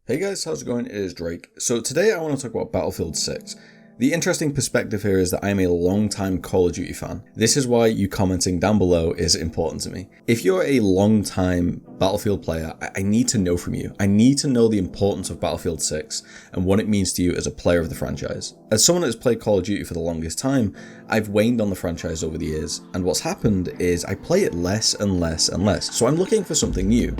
Hey guys, how's it going? It is Drake. So today I want to talk about Battlefield 6. The interesting perspective here is that I'm a long-time Call of Duty fan. This is why you commenting down below is important to me. If you're a long-time Battlefield player, I need to know from you. I need to know the importance of Battlefield 6 and what it means to you as a player of the franchise. As someone that has played Call of Duty for the longest time, I've waned on the franchise over the years, and what's happened is I play it less and less and less, so I'm looking for something new.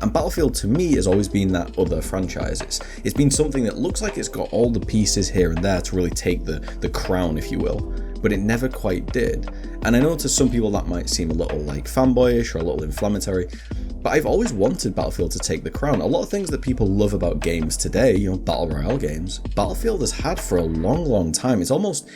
And Battlefield to me has always been that other franchise. It's been something that looks like it's got all the pieces here and there to really take the crown, if you will, but it never quite did. And I know to some people that might seem a little like fanboyish or a little inflammatory, but I've always wanted Battlefield to take the crown. A lot of things that people love about games today, Battle Royale games, Battlefield has had for a long time. It's almost,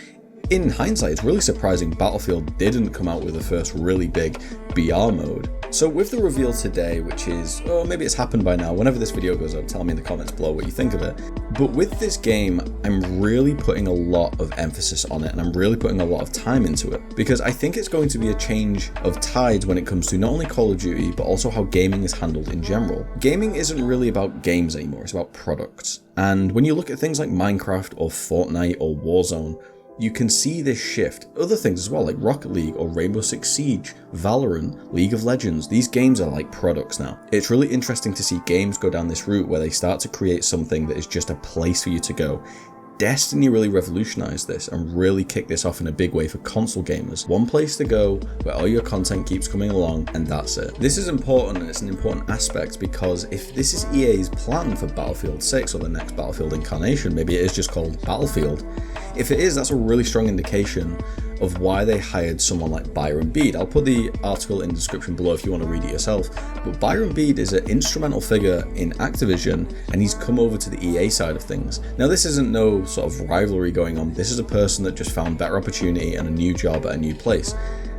in hindsight, it's really surprising Battlefield didn't come out with the first really big BR mode. So with the reveal today, which is, maybe it's happened by now, whenever this video goes up, tell me in the comments below what you think of it. But with this game, I'm really putting a lot of emphasis on it, and I'm really putting a lot of time into it, because I think it's going to be a change of tides when it comes to not only Call of Duty, but also how gaming is handled in general. Gaming isn't really about games anymore, it's about products. And when you look at things like Minecraft or Fortnite or Warzone, you can see this shift. Other things as well, like Rocket League or Rainbow Six Siege, Valorant, League of Legends. These games are like products now. It's really interesting to see games go down this route where they start to create something that is just a place for you to go. Destiny really revolutionized this and really kicked this off in a big way for console gamers. One place to go where all your content keeps coming along, and that's it. This is important, and it's an important aspect, because if this is EA's plan for Battlefield 6 or the next Battlefield incarnation, maybe it is just called Battlefield. If it is, that's a really strong indication of why they hired someone like Byron Beed. I'll put the article in the description below if you want to read it yourself. But Byron Beed is an instrumental figure in Activision, and he's come over to the EA side of things. Now, this isn't no sort of rivalry going on. This is a person that just found better opportunity and a new job at a new place.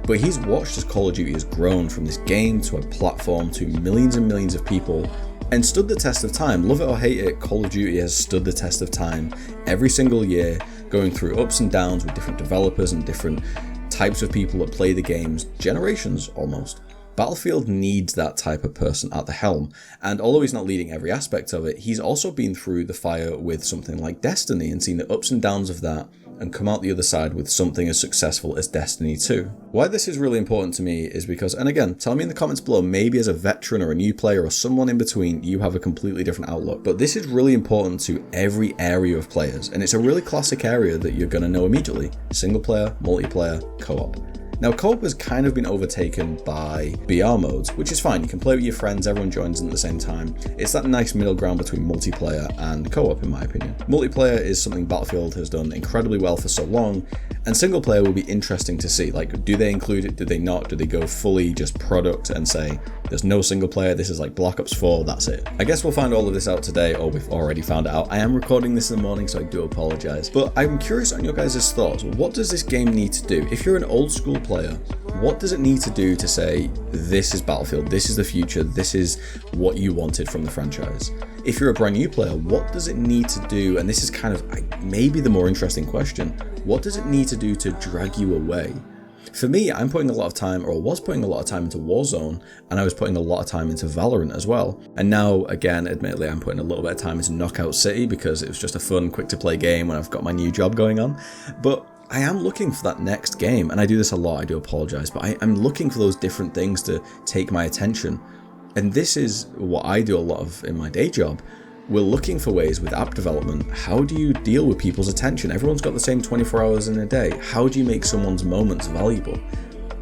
But he's watched as Call of Duty has grown from this game to a platform to millions and millions of people, and stood the test of time. Love it or hate it, Call of Duty has stood the test of time every single year, going through ups and downs with different developers and different types of people that play the games, generations almost. Battlefield needs that type of person at the helm, and although he's not leading every aspect of it, he's also been through the fire with something like Destiny and seen the ups and downs of that, and come out the other side with something as successful as Destiny 2. Why this is really important to me is because, and again, tell me in the comments below, maybe as a veteran or a new player or someone in between, you have a completely different outlook, but this is really important to every area of players, and it's a really classic area that you're going to know immediately: single player, multiplayer, co-op. Now, co-op has kind of been overtaken by BR modes, which is fine. You can play with your friends, everyone joins in at the same time. It's that nice middle ground between multiplayer and co-op, in my opinion. Multiplayer is something Battlefield has done incredibly well for so long, and single player will be interesting to see. Like, do they include it? Do they not? Do they go fully just product and say, there's no single player, this is like Black Ops 4, that's it? I guess we'll find all of this out today, or we've already found it out. I am recording this in the morning, so I do apologize. But I'm curious on your guys' thoughts. What does this game need to do? If you're an old school player, what does it need to do to say, this is Battlefield, this is the future, this is what you wanted from the franchise? If you're a brand new player, what does it need to do? And this is kind of maybe the more interesting question. What does it need to do to drag you away? For me, I'm putting a lot of time, or was putting a lot of time into Warzone, and I was putting a lot of time into Valorant as well. And now, again, admittedly, I'm putting a little bit of time into Knockout City because it was just a fun, quick to play game when I've got my new job going on. But I am looking for that next game, and I do this a lot, I do apologize, but I'm looking for those different things to take my attention. And this is what I do a lot of in my day job. We're looking for ways with app development. How do you deal with people's attention? Everyone's got the same 24 hours in a day. How do you make someone's moments valuable?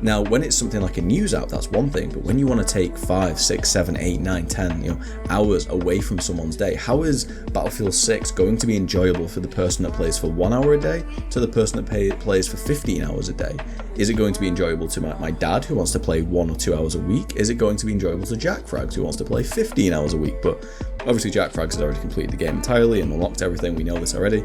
Now, when it's something like a news app, that's one thing, but when you want to take 5, 6, 7, 8, 9, 10 hours away from someone's day, how is Battlefield 6 going to be enjoyable for the person that plays for 1 hour a day to the person that plays for 15 hours a day? Is it going to be enjoyable to my dad who wants to play 1 or 2 hours a week? Is it going to be enjoyable to Jack Frags who wants to play 15 hours a week? But obviously Jack Frags has already completed the game entirely and unlocked everything, we know this already.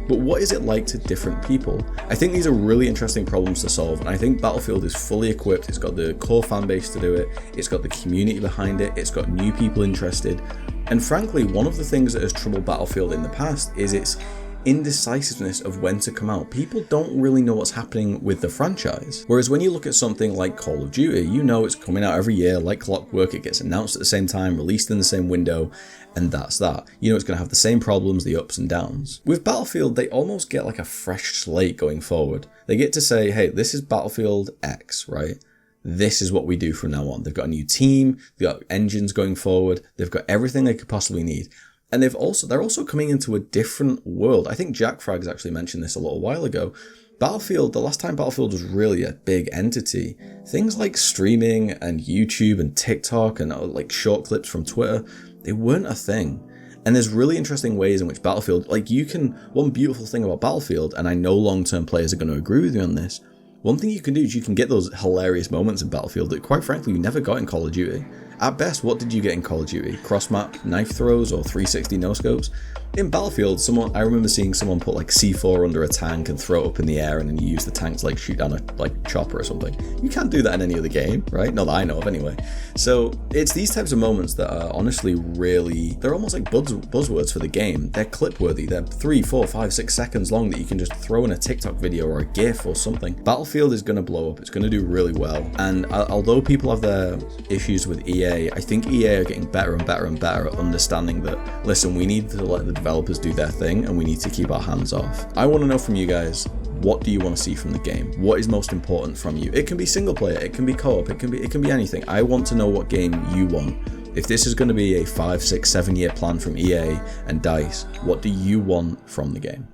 But what is it like to different people? I think these are really interesting problems to solve, and I think Battlefield is fully equipped. It's got the core fan base to do it, it's got the community behind it, it's got new people interested, and frankly, one of the things that has troubled Battlefield in the past is indecisiveness of when to come out. People don't really know what's happening with the franchise. Whereas when you look at something like Call of Duty, you know it's coming out every year like clockwork. It gets announced at the same time, released in the same window, and that's that. You know it's going to have the same problems, the ups and downs. With Battlefield, they almost get like a fresh slate going forward. They get to say, hey, this is Battlefield X, right? This is what we do from now on. They've got a new team, they've got engines going forward, they've got everything they could possibly need. And they're also coming into a different world. I think Jack Frags actually mentioned this a little while ago. Battlefield, the last time Battlefield was really a big entity, things like streaming and YouTube and TikTok and like short clips from Twitter, they weren't a thing. And there's really interesting ways in which Battlefield, one beautiful thing about Battlefield, and I know long-term players are going to agree with me on this, one thing you can do is you can get those hilarious moments in Battlefield that, quite frankly, you never got in Call of Duty. At best, what did you get in Call of Duty? Cross-map knife throws or 360 no-scopes? In Battlefield, I remember seeing someone put like C4 under a tank and throw it up in the air and then you use the tank to like shoot down a chopper or something. You can't do that in any other game, right? Not that I know of anyway. So it's these types of moments that are honestly they're almost like buzzwords for the game. They're clip-worthy. They're 3, 4, 5, 6 seconds long that you can just throw in a TikTok video or a GIF or something. Battlefield is going to blow up. It's going to do really well. And although people have their issues with EA, I think EA are getting better and better and better at understanding that, listen, we need to let the developers do their thing and we need to keep our hands off. I want to know from you guys, what do you want to see from the game? What is most important from you? It can be single player, it can be co-op, it can be anything. I want to know what game you want. If this is going to be a 5, 6, 7 year plan from EA and DICE, what do you want from the game?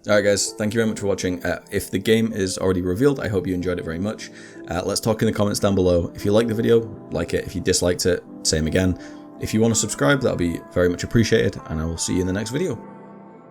Alright guys, thank you very much for watching. If the game is already revealed, I hope you enjoyed it very much. Let's talk in the comments down below. If you like the video, like it. If you disliked it, same again. If you want to subscribe, that'll be very much appreciated, and I will see you in the next video.